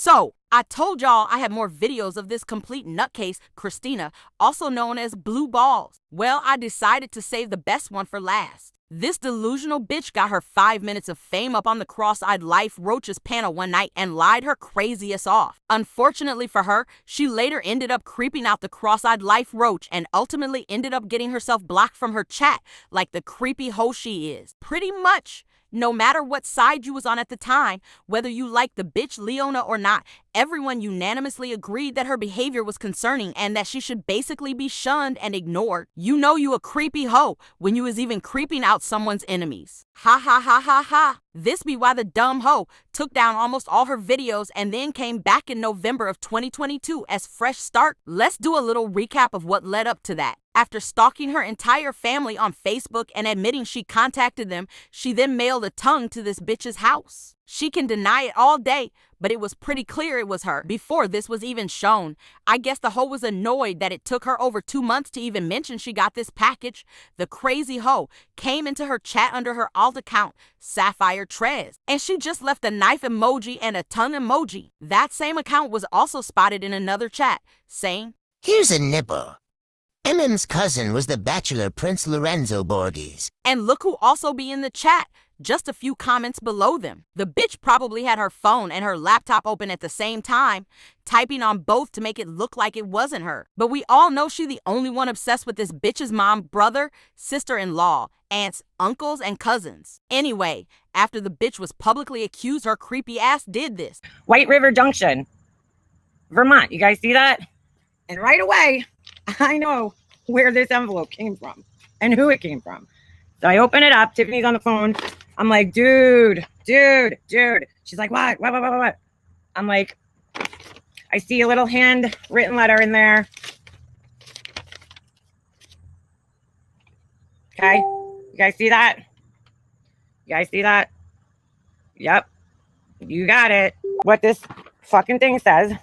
So, I told y'all I have more videos of this complete nutcase, Kristina, also known as Blue Balls. Well, I decided to save the best one for last. This delusional bitch got her 5 minutes of fame up on the Cross-Eyed Life Roaches panel one night and lied her craziest off. Unfortunately for her, she later ended up creeping out the Cross-Eyed Life Roach and ultimately ended up getting herself blocked from her chat like the creepy hoe she is. Pretty much. No matter what side you was on at the time, whether you liked the bitch Leona or not, everyone unanimously agreed that her behavior was concerning and that she should basically be shunned and ignored. You know you a creepy hoe when you was even creeping out someone's enemies. Ha ha ha ha ha. This be why the dumb hoe took down almost all her videos and then came back in November of 2022 as fresh start. Let's do a little recap of what led up to that. After stalking her entire family on Facebook and admitting she contacted them, she then mailed a tongue to this bitch's house. She can deny it all day, but it was pretty clear it was her before this was even shown. I guess the hoe was annoyed that it took her over 2 months to even mention she got this package. The crazy hoe came into her chat under her alt account, Sapphire Trez, and she just left a knife emoji and a tongue emoji. That same account was also spotted in another chat, saying, "Here's a nibble. MM's cousin was the bachelor Prince Lorenzo Borghese." And look who also be in the chat, just a few comments below them. The bitch probably had her phone and her laptop open at the same time, typing on both to make it look like it wasn't her. But we all know she the only one obsessed with this bitch's mom, brother, sister-in-law, aunts, uncles, and cousins. Anyway, after the bitch was publicly accused, her creepy ass did this. White River Junction, Vermont. You guys see that? And right away, I know where this envelope came from and who it came from. So I open it up. Tiffany's on the phone. I'm like, dude. She's like, what? I'm like, I see a little handwritten letter in there. Okay. You guys see that? Yep. You got it. What this fucking thing says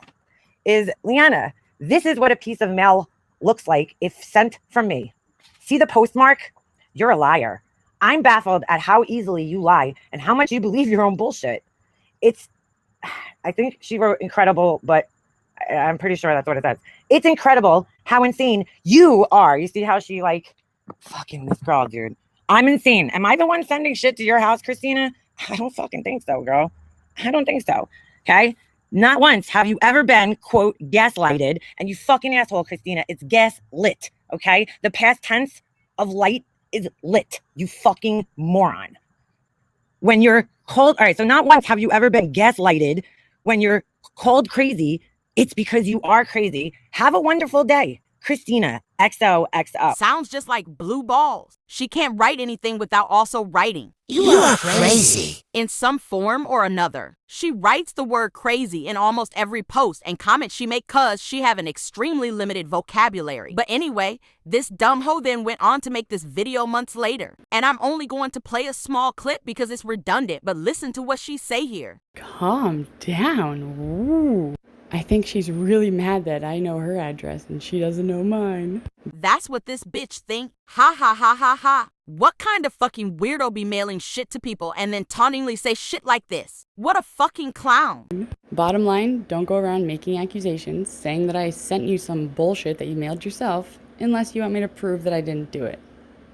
is, Leanna, this is what a piece of mail looks like if sent from me. See the postmark? You're a liar. I'm baffled at how easily you lie and how much you believe your own bullshit. I think she wrote incredible, but I'm pretty sure that's what it says. It's incredible how insane you are. You see how she fucking this girl, dude. I'm insane. Am I the one sending shit to your house, Kristina? I don't fucking think so, girl. I don't think so. Okay? Not once have you ever been, quote, gaslighted. And you fucking asshole, Kristina, it's gaslit, okay? The past tense of light is lit, you fucking moron. When you're cold, all right, so not once have you ever been gaslighted. When you're cold crazy, it's because you are crazy. Have a wonderful day. Kristina, XOXO. Sounds just like Blue Balls. She can't write anything without also writing. You are crazy. In some form or another. She writes the word crazy in almost every post and comment she make cause she have an extremely limited vocabulary. But anyway, this dumb hoe then went on to make this video months later. And I'm only going to play a small clip because it's redundant, but listen to what she say here. Calm down. Ooh. I think she's really mad that I know her address and she doesn't know mine. That's what this bitch think. Ha ha ha ha ha. What kind of fucking weirdo be mailing shit to people and then tauntingly say shit like this? What a fucking clown. Bottom line, don't go around making accusations saying that I sent you some bullshit that you mailed yourself unless you want me to prove that I didn't do it.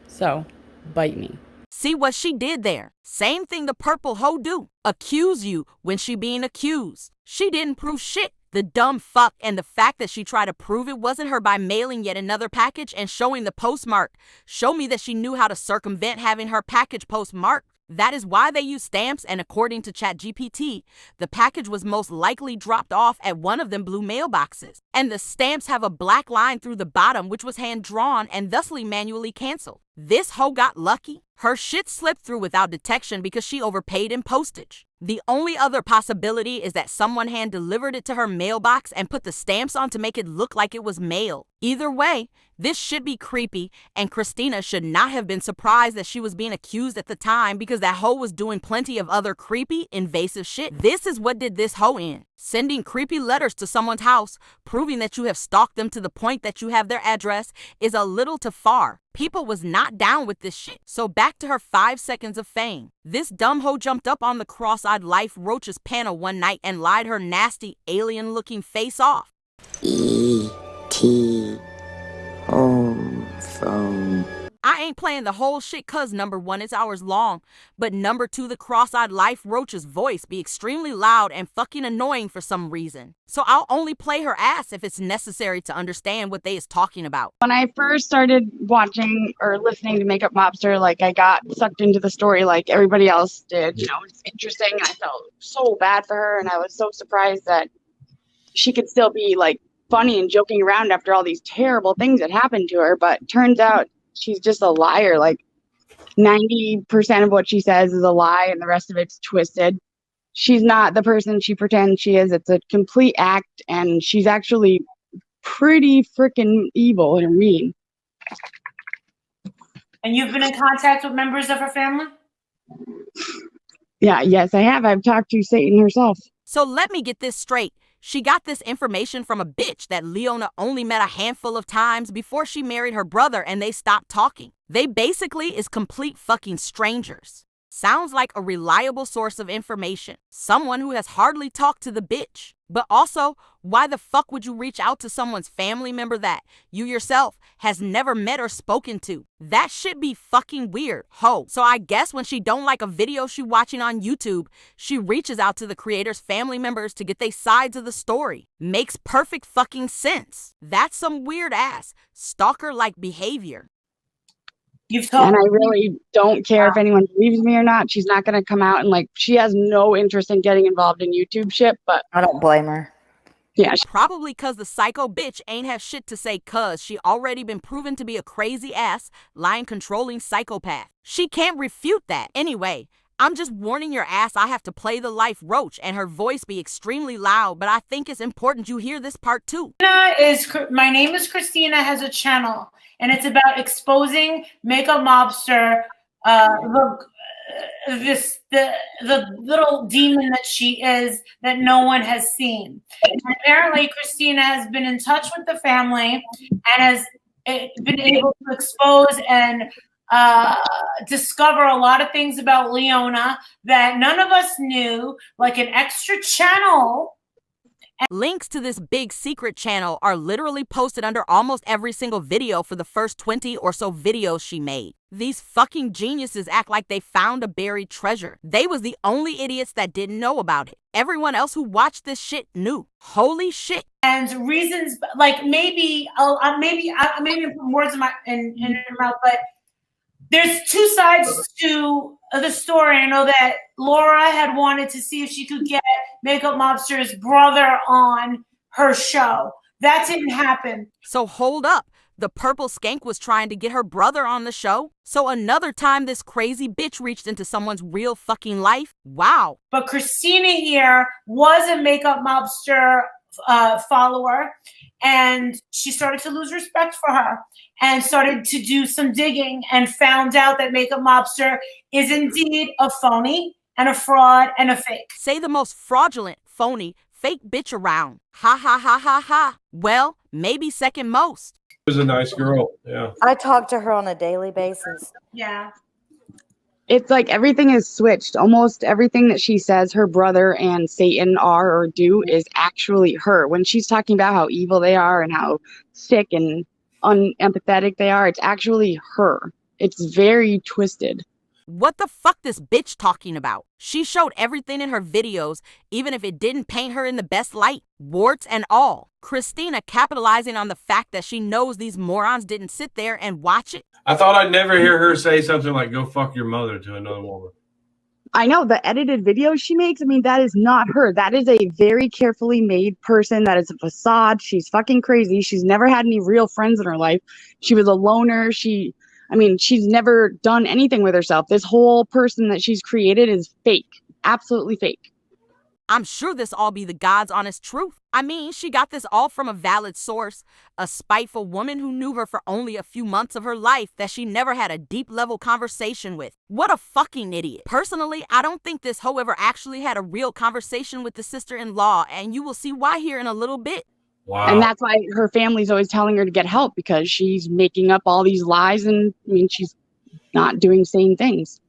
So, bite me. See what she did there? Same thing the purple hoe do. Accuse you when she being accused. She didn't prove shit. The dumb fuck, and the fact that she tried to prove it wasn't her by mailing yet another package and showing the postmark show me that she knew how to circumvent having her package postmarked. That is why they use stamps, and according to ChatGPT, the package was most likely dropped off at one of them blue mailboxes. And the stamps have a black line through the bottom which was hand-drawn and thusly manually canceled. This hoe got lucky. Her shit slipped through without detection because she overpaid in postage. The only other possibility is that someone hand-delivered it to her mailbox and put the stamps on to make it look like it was mail. Either way, this should be creepy, and Kristina should not have been surprised that she was being accused at the time because that hoe was doing plenty of other creepy, invasive shit. This is what did this hoe in. Sending creepy letters to someone's house, proving that you have stalked them to the point that you have their address, is a little too far. People was not down with this shit. So back to her 5 seconds of fame. This dumb hoe jumped up on the cross-eyed Life Roach's panel one night and lied her nasty, alien-looking face off. E.T. home phone. I ain't playing the whole shit cause number one, it's hours long, but number two, the cross-eyed Life Roach's voice be extremely loud and fucking annoying for some reason. So I'll only play her ass if it's necessary to understand what they is talking about. When I first started watching or listening to Makeup Mobster, like I got sucked into the story like everybody else did. You know, it's interesting. And I felt so bad for her, and I was so surprised that she could still be like funny and joking around after all these terrible things that happened to her. But turns out she's just a liar. Like 90% of what she says is a lie and the rest of it's twisted. She's not the person she pretends she is. It's a complete act, and she's actually pretty freaking evil and mean. And you've been in contact with members of her family? Yes, I have. I've talked to Satan herself. So let me get this straight. She got this information from a bitch that Leona only met a handful of times before she married her brother and they stopped talking. They basically is complete fucking strangers. Sounds like a reliable source of information. Someone who has hardly talked to the bitch. But also, why the fuck would you reach out to someone's family member that you yourself has never met or spoken to? That should be fucking weird, ho. So I guess when she don't like a video she watching on YouTube, she reaches out to the creator's family members to get their sides of the story. Makes perfect fucking sense. That's some weird ass, stalker-like behavior. And I really don't care if anyone believes me or not. She's not going to come out and like, she has no interest in getting involved in YouTube shit, but I don't blame her. Yeah. Probably cause the psycho bitch ain't have shit to say cause she already been proven to be a crazy ass, lying, controlling psychopath. She can't refute that. Anyway, I'm just warning your ass I have to play the Life Roach and her voice be extremely loud, but I think it's important you hear this part too. My name is Kristina, has a channel, and it's about exposing Makeup Mobster, the little demon that she is that no one has seen. And apparently, Kristina has been in touch with the family and has been able to expose and discover a lot of things about Leona that none of us knew, like an extra channel. Links to this big secret channel are literally posted under almost every single video for the first 20 or so videos she made. These fucking geniuses act like they found a buried treasure. They was the only idiots that didn't know about it. Everyone else who watched this shit knew. Holy shit. And reasons, like maybe I'm putting words in her mouth, but there's two sides to the story. I know that Laura had wanted to see if she could get Makeup Mobster's brother on her show. That didn't happen. So hold up. The purple skank was trying to get her brother on the show? So another time this crazy bitch reached into someone's real fucking life? Wow. But Kristina here was a Makeup Mobster follower, and she started to lose respect for her and started to do some digging and found out that Makeup Mobster is indeed a phony and a fraud and a fake. Say the most fraudulent, phony, fake bitch around. Ha ha ha ha ha. Well, maybe second most. She was a nice girl, yeah. I talk to her on a daily basis. Yeah. It's like everything is switched. Almost everything that she says her brother and Satan are or do is actually her. When she's talking about how evil they are and how sick and unempathetic they are, it's actually her. It's very twisted. What the fuck this bitch talking about? She showed everything in her videos, even if it didn't paint her in the best light, warts and all. Kristina capitalizing on the fact that she knows these morons didn't sit there and watch it. I thought I'd never hear her say something like, go fuck your mother to another woman. I know the edited videos she makes. I mean, that is not her. That is a very carefully made person. That is a facade. She's fucking crazy. She's never had any real friends in her life. She was a loner. She's never done anything with herself. This whole person that she's created is fake. Absolutely fake. I'm sure this all be the God's honest truth. I mean, she got this all from a valid source, a spiteful woman who knew her for only a few months of her life that she never had a deep level conversation with. What a fucking idiot. Personally, I don't think this hoe ever actually had a real conversation with the sister-in-law, and you will see why here in a little bit. Wow. And that's why her family's always telling her to get help, because she's making up all these lies, and I mean, she's not doing sane things.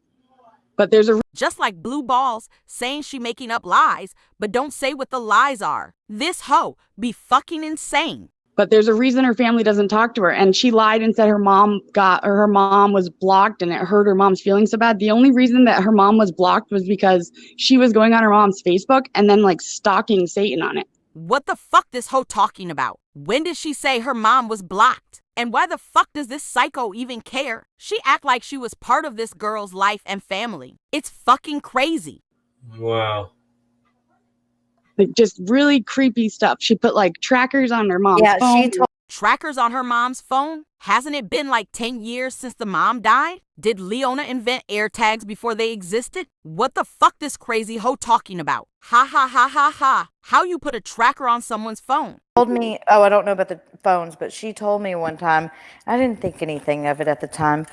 But there's a just like Blue Balls saying she making up lies, but don't say what the lies are. This hoe be fucking insane. But there's a reason her family doesn't talk to her. And she lied and said her mom was blocked and it hurt her mom's feelings so bad. The only reason that her mom was blocked was because she was going on her mom's Facebook and then like stalking Satan on it. What the fuck this hoe talking about? When did she say her mom was blocked? And why the fuck does this psycho even care? She act like she was part of this girl's life and family. It's fucking crazy. Wow. Like just really creepy stuff. She put like trackers on her mom's phone. She told Trackers on her mom's phone? Hasn't it been like 10 years since the mom died? Did Leona invent air tags before they existed? What the fuck this crazy hoe talking about? Ha ha ha ha ha. How you put a tracker on someone's phone? me, oh, I don't know about the phones, but she told me one time, I didn't think anything of it at the time,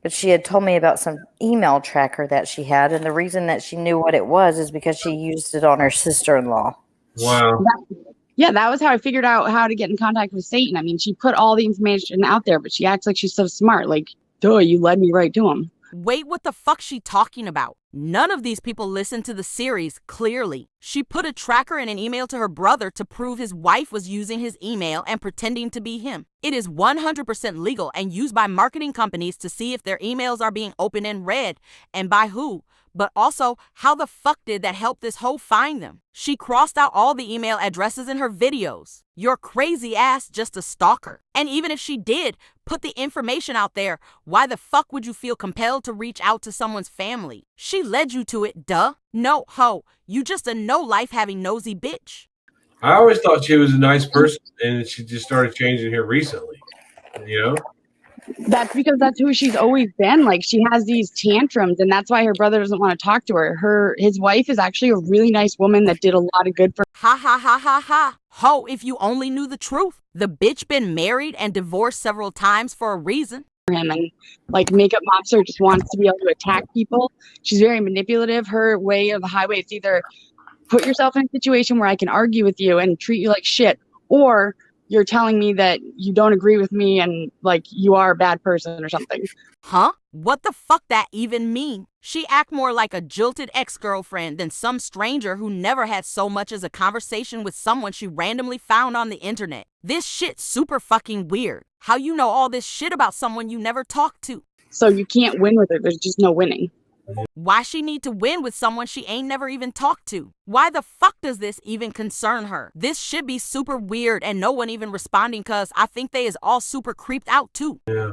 but she had told me about some email tracker that she had, and the reason that she knew what it was is because she used it on her sister-in-law. Wow. Yeah, that was how I figured out how to get in contact with Satan. I mean, she put all the information out there, but she acts like she's so smart. Like, duh, you led me right to him. Wait, what the fuck she talking about? None of these people listen to the series, clearly. She put a tracker in an email to her brother to prove his wife was using his email and pretending to be him. It is 100% legal and used by marketing companies to see if their emails are being opened and read, and by who. But also, how the fuck did that help this hoe find them? She crossed out all the email addresses in her videos. Your crazy ass just a stalker. And even if she did put the information out there, why the fuck would you feel compelled to reach out to someone's family? She led you to it, duh. No, hoe, you just a no-life having nosy bitch. I always thought she was a nice person, and she just started changing here recently. You know? That's because that's who she's always been. Like, she has these tantrums, and that's why her brother doesn't want to talk to her. His wife is actually a really nice woman that did a lot of good for Ha ha ha ha ha. Ho, if you only knew the truth. The bitch been married and divorced several times for a reason. him. And like, Makeup Mobster just wants to be able to attack people. She's very manipulative. Her way of the highway is either put yourself in a situation where I can argue with you and treat you like shit, or you're telling me that you don't agree with me and like you are a bad person or something. Huh? What the fuck that even mean? She act more like a jilted ex-girlfriend than some stranger who never had so much as a conversation with someone she randomly found on the internet. This shit's super fucking weird. How you know all this shit about someone you never talked to? So you can't win with her. There's just no winning. Why she need to win with someone she ain't never even talked to? Why the fuck does this even concern her? This should be super weird and no one even responding, cause I think they is all super creeped out too. Yeah.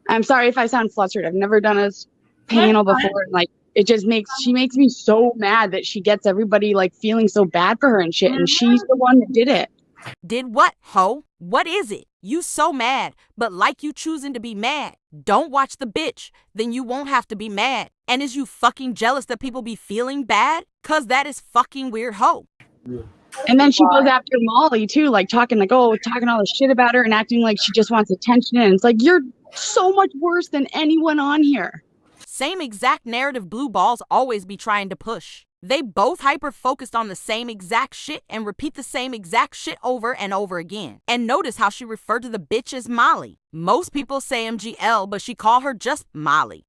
I'm sorry if I sound flustered. I've never done a panel before, and like she makes me so mad that she gets everybody like feeling so bad for her and shit, and she's the one that did it. Did what, ho? What is it? You so mad, but like you choosing to be mad. Don't watch the bitch, then you won't have to be mad. And is you fucking jealous that people be feeling bad? Cause that is fucking weird, ho. And then she goes after Molly too, like talking all this shit about her and acting like she just wants attention. And it's like, you're so much worse than anyone on here. Same exact narrative Blue Balls always be trying to push. They both hyper-focused on the same exact shit and repeat the same exact shit over and over again. And notice how she referred to the bitch as Molly. Most people say MGL, but she called her just Molly.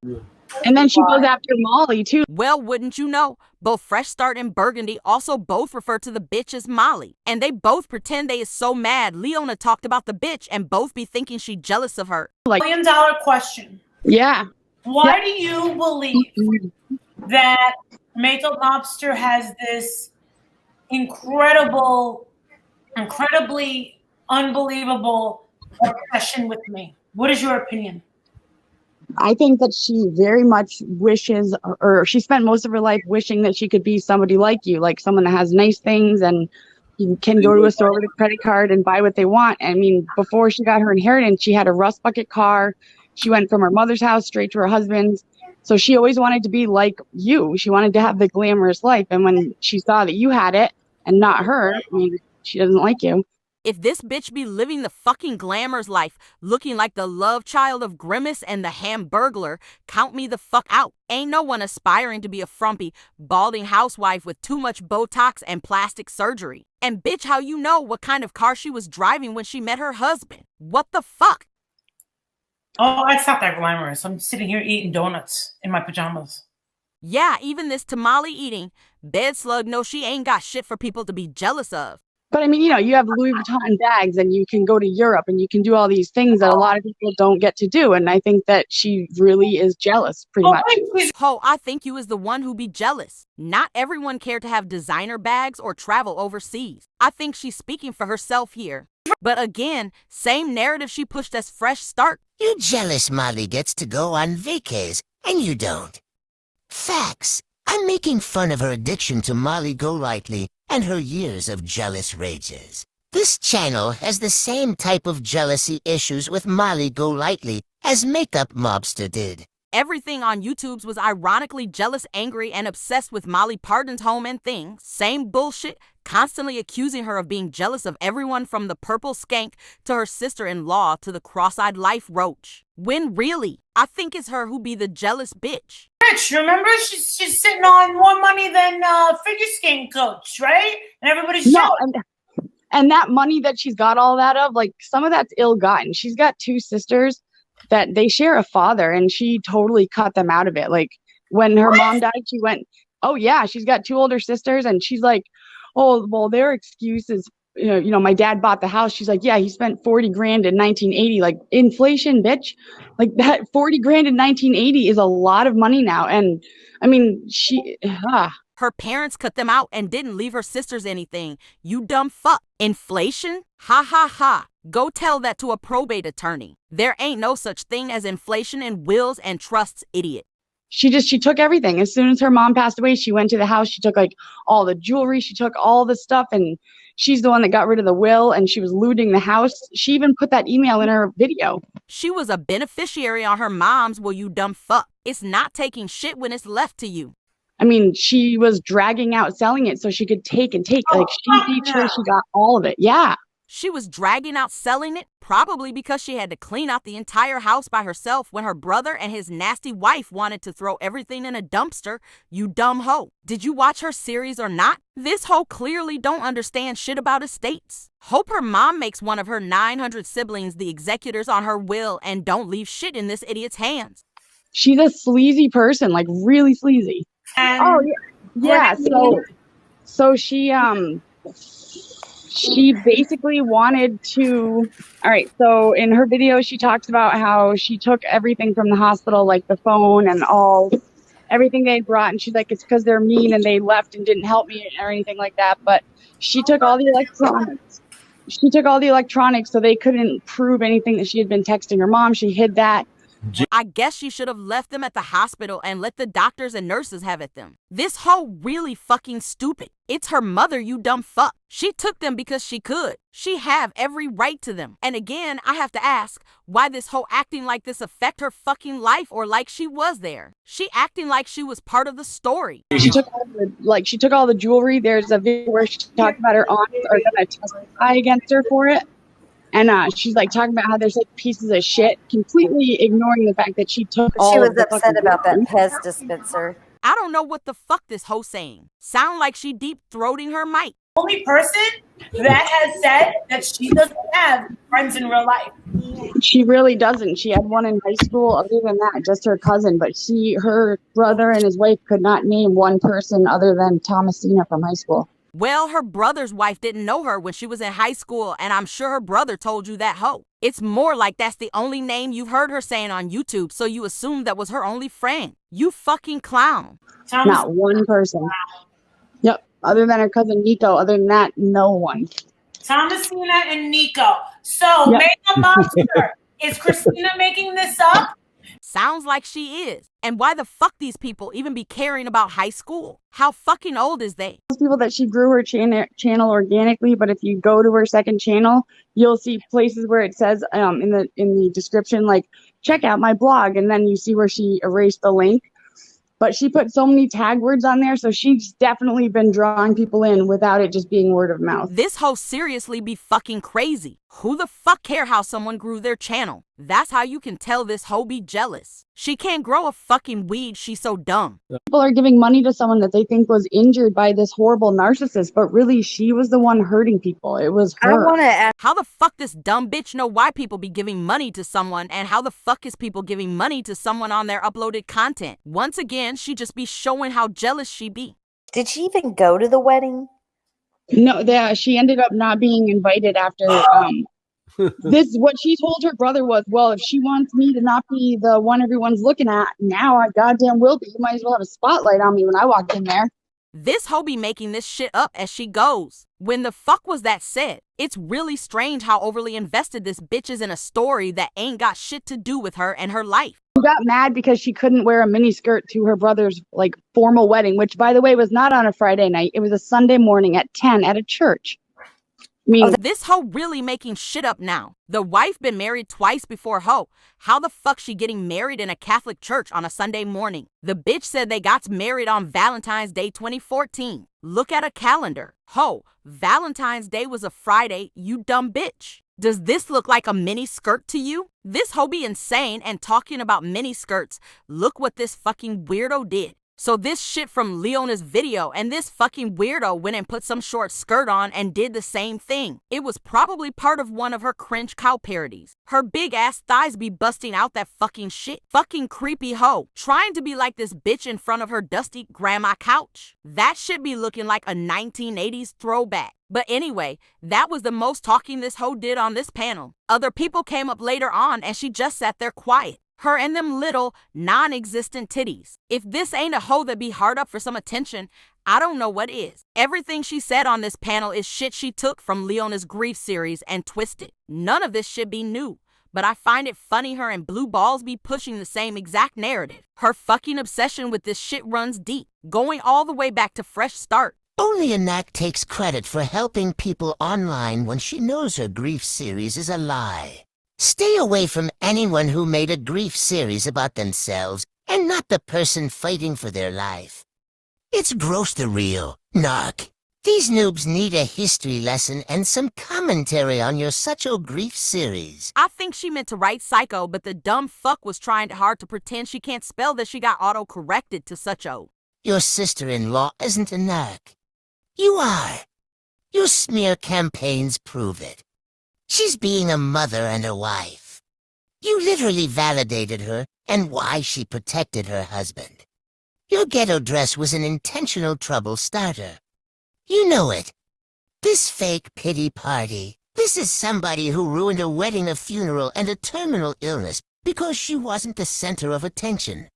And then she goes after Molly too. Well, wouldn't you know, both Fresh Start and Burgundy also both refer to the bitch as Molly. And they both pretend they is so mad Leona talked about the bitch and both be thinking she jealous of her. $1 million question. Yeah. Why do you believe that Makeup Mobster has this incredibly unbelievable obsession with me? What is your opinion? I think that she very much wishes, or she spent most of her life wishing that she could be somebody like you, like someone that has nice things and you can go to a store with a credit card and buy what they want. I mean, before she got her inheritance, she had a rust bucket car. She went from her mother's house straight to her husband's. So she always wanted to be like you. She wanted to have the glamorous life. And when she saw that you had it and not her, I mean, she doesn't like you. If this bitch be living the fucking glamour's life, looking like the love child of Grimace and the Hamburglar, count me the fuck out. Ain't no one aspiring to be a frumpy, balding housewife with too much Botox and plastic surgery. And bitch, how you know what kind of car she was driving when she met her husband? What the fuck? Oh, it's not that glamorous. I'm sitting here eating donuts in my pajamas. Yeah, even this tamale eating bed slug knows she ain't got shit for people to be jealous of. But I mean, you know, you have Louis Vuitton bags and you can go to Europe and you can do all these things that a lot of people don't get to do. And I think that she really is jealous, pretty much. Ho, I think you is the one who be jealous. Not everyone care to have designer bags or travel overseas. I think she's speaking for herself here. But again, same narrative she pushed as fresh start. You jealous Molly gets to go on vacays, and you don't. Facts. I'm making fun of her addiction to Molly Golightly and her years of jealous rages. This channel has the same type of jealousy issues with Molly Golightly as Makeup Mobster did. Everything on YouTube's was ironically jealous, angry, and obsessed with Molly Parton's home and things. Same bullshit, constantly accusing her of being jealous of everyone from the purple skank to her sister-in-law to the cross-eyed life roach. When really, I think it's her who be the jealous bitch. Rich, remember? She's sitting on more money than figure skating coach, right? And everybody's jealous. And that money that she's got all that of, like, some of that's ill-gotten. She's got two sisters that they share a father, and she totally cut them out of it. Like, when her mom died, she went, oh yeah, she's got two older sisters, and she's like, oh, well, their excuse is, you know, my dad bought the house. She's like, yeah, he spent 40 grand in 1980. Like, inflation, bitch. Like, that 40 grand in 1980 is a lot of money now. And I mean, Her parents cut them out and didn't leave her sisters anything. You dumb fuck. Inflation? Ha ha ha. Go tell that to a probate attorney. There ain't no such thing as inflation in wills and trusts, idiot. She took everything. As soon as her mom passed away, she went to the house. She took like all the jewelry. She took all the stuff, and she's the one that got rid of the will, and she was looting the house. She even put that email in her video. She was a beneficiary on her mom's will, you dumb fuck. It's not taking shit when it's left to you. I mean, she was dragging out selling it so she could take and take. Like, she made sure she got all of it. Yeah. She was dragging out selling it, probably because she had to clean out the entire house by herself when her brother and his nasty wife wanted to throw everything in a dumpster, you dumb hoe. Did you watch her series or not? This hoe clearly don't understand shit about estates. Hope her mom makes one of her 900 siblings the executors on her will and don't leave shit in this idiot's hands. She's a sleazy person, like really sleazy. Oh, yeah. So she basically wanted to, all right, so in her video, she talks about how she took everything from the hospital, like the phone and everything they brought. And she's like, it's because they're mean and they left and didn't help me or anything like that. But she took all the electronics. She took all the electronics so they couldn't prove anything that she had been texting her mom. She hid that. I guess she should have left them at the hospital and let the doctors and nurses have at them. This hoe really fucking stupid. It's her mother, you dumb fuck. She took them because she could. She have every right to them. And again, I have to ask, why this hoe acting like this affect her fucking life or like she was there? She acting like she was part of the story. She took all the jewelry. There's a video where she talked about her aunts are gonna testify against her for it. And she's like talking about how there's like pieces of shit, completely ignoring the fact that she took all She was of the upset about that Pez dispenser. I don't know what the fuck this hoe saying. Sound like she deep throating her mic. Only person that has said that she doesn't have friends in real life. She really doesn't. She had one in high school. Other than that, just her cousin. But her brother and his wife could not name one person other than Thomasina from high school. Well, her brother's wife didn't know her when she was in high school, and I'm sure her brother told you that hoe. It's more like that's the only name you've heard her saying on YouTube, so you assume that was her only friend. You fucking clown. Not one person. Yep. Other than her cousin Nico. Other than that, no one. Thomasina and Nico. So, Yep. Makeup Monster, is Kristina making this up? Sounds like she is. And why the fuck these people even be caring about high school? How fucking old is they? Those people that she grew her channel organically, but if you go to her second channel, you'll see places where it says in the description, like, check out my blog, and then you see where she erased the link. But she put so many tag words on there, so she's definitely been drawing people in without it just being word of mouth. This hoe seriously be fucking crazy. Who the fuck care how someone grew their channel? That's how you can tell this hoe be jealous. She can't grow a fucking weed, she's so dumb. People are giving money to someone that they think was injured by this horrible narcissist, but really she was the one hurting people. It was her. I want to ask. How the fuck this dumb bitch know why people be giving money to someone, and how the fuck is people giving money to someone on their uploaded content? Once again, she just be showing how jealous she be. Did she even go to the wedding? No, she ended up not being invited after what she told her brother was, well, if she wants me to not be the one everyone's looking at, now I goddamn will be. You might as well have a spotlight on me when I walked in there. This hoe be making this shit up as she goes. When the fuck was that said? It's really strange how overly invested this bitch is in a story that ain't got shit to do with her and her life. She got mad because she couldn't wear a miniskirt to her brother's formal wedding, which by the way was not on a Friday night. It was a Sunday morning at 10 at a church. I mean, this hoe really making shit up now. The wife been married twice before hoe. How the fuck she getting married in a Catholic church on a Sunday morning? The bitch said they got married on Valentine's Day 2014. Look at a calendar. Ho, Valentine's Day was a Friday, you dumb bitch. Does this look like a mini skirt to you? This hoe be insane and talking about mini skirts. Look what this fucking weirdo did. So this shit from Leona's video, and this fucking weirdo went and put some short skirt on and did the same thing. It was probably part of one of her cringe cow parodies. Her big ass thighs be busting out that fucking shit. Fucking creepy hoe. Trying to be like this bitch in front of her dusty grandma couch. That shit be looking like a 1980s throwback. But anyway, that was the most talking this hoe did on this panel. Other people came up later on and she just sat there quiet. Her and them little, non-existent titties. If this ain't a hoe that be hard up for some attention, I don't know what is. Everything she said on this panel is shit she took from Leona's Grief series and twisted. None of this should be new. But I find it funny her and Blue Balls be pushing the same exact narrative. Her fucking obsession with this shit runs deep, going all the way back to Fresh Start. Only a Nat takes credit for helping people online when she knows her grief series is a lie. Stay away from anyone who made a grief series about themselves and not the person fighting for their life. It's gross the real, narc. These noobs need a history lesson and some commentary on your such-o grief series. I think she meant to write psycho, but the dumb fuck was trying hard to pretend she can't spell that she got auto-corrected to such-o. Your sister-in-law isn't a narc. You are. Your smear campaigns prove it. She's being a mother and a wife. You literally validated her and why she protected her husband. Your ghetto dress was an intentional trouble starter. You know it. This fake pity party. This is somebody who ruined a wedding, a funeral, and a terminal illness because she wasn't the center of attention.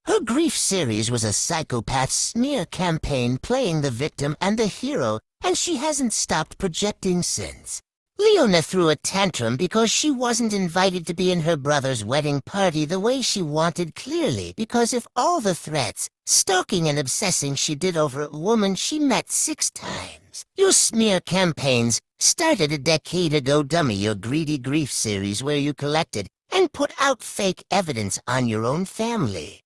Her grief series was a psychopath smear campaign playing the victim and the hero, and she hasn't stopped projecting since. Leona threw a tantrum because she wasn't invited to be in her brother's wedding party the way she wanted, clearly because of all the threats, stalking and obsessing she did over a woman she met 6 times. Your smear campaigns started a decade ago, dummy. Your greedy grief series where you collected and put out fake evidence on your own family.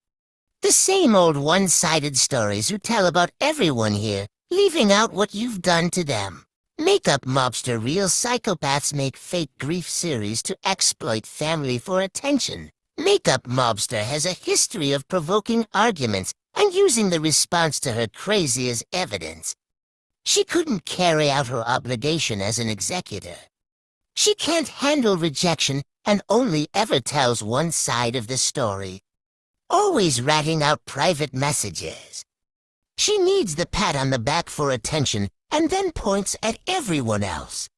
The same old one-sided stories you tell about everyone here, leaving out what you've done to them. Makeup mobster real psychopaths make fake grief series to exploit family for attention. Makeup mobster has a history of provoking arguments and using the response to her crazy as evidence. She couldn't carry out her obligation as an executor. She can't handle rejection and only ever tells one side of the story, always ratting out private messages. She needs the pat on the back for attention and then points at everyone else.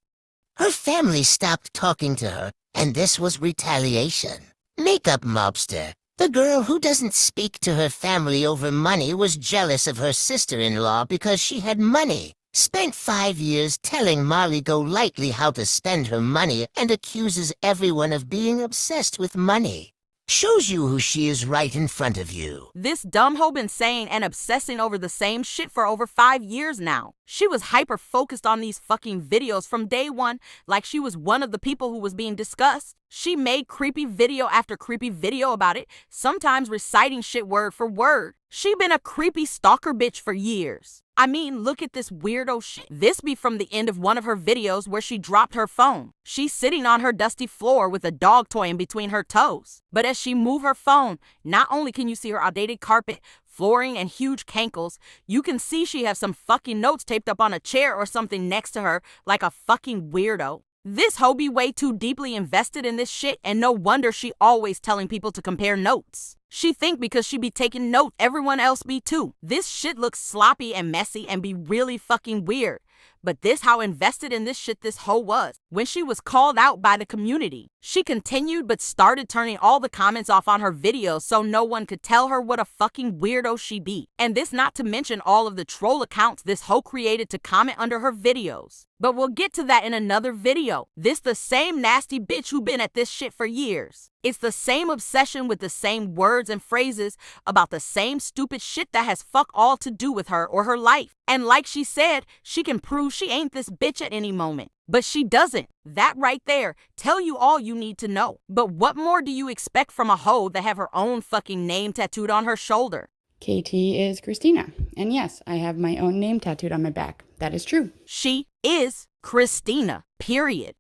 Her family stopped talking to her, and this was retaliation. Makeup mobster, the girl who doesn't speak to her family over money, was jealous of her sister-in-law because she had money. Spent 5 years telling Molly Golightly how to spend her money and accuses everyone of being obsessed with money. Shows you who she is right in front of you. This dumb hoe been saying and obsessing over the same shit for over 5 years now. She was hyper focused on these fucking videos from day one, like she was one of the people who was being discussed. She made creepy video after creepy video about it, sometimes reciting shit word for word. She been a creepy stalker bitch for years. I mean, look at this weirdo shit. This be from the end of one of her videos where she dropped her phone. She's sitting on her dusty floor with a dog toy in between her toes. But as she move her phone, not only can you see her outdated carpet, flooring, and huge cankles, you can see she has some fucking notes taped up on a chair or something next to her like a fucking weirdo. This hoe be way too deeply invested in this shit, and no wonder she always telling people to compare notes. She think because she be taking notes, everyone else be too. This shit looks sloppy and messy and be really fucking weird. But this how invested in this shit this hoe was. When she was called out by the community, she continued but started turning all the comments off on her videos so no one could tell her what a fucking weirdo she be. And this not to mention all of the troll accounts this hoe created to comment under her videos. But we'll get to that in another video. This the same nasty bitch who been at this shit for years. It's the same obsession with the same words and phrases about the same stupid shit that has fuck all to do with her or her life. And like she said, she can prove she ain't this bitch at any moment. But she doesn't. That right there tell you all you need to know. But what more do you expect from a hoe that have her own fucking name tattooed on her shoulder? KT is Kristina. And yes, I have my own name tattooed on my back. That is true. She is Kristina, period.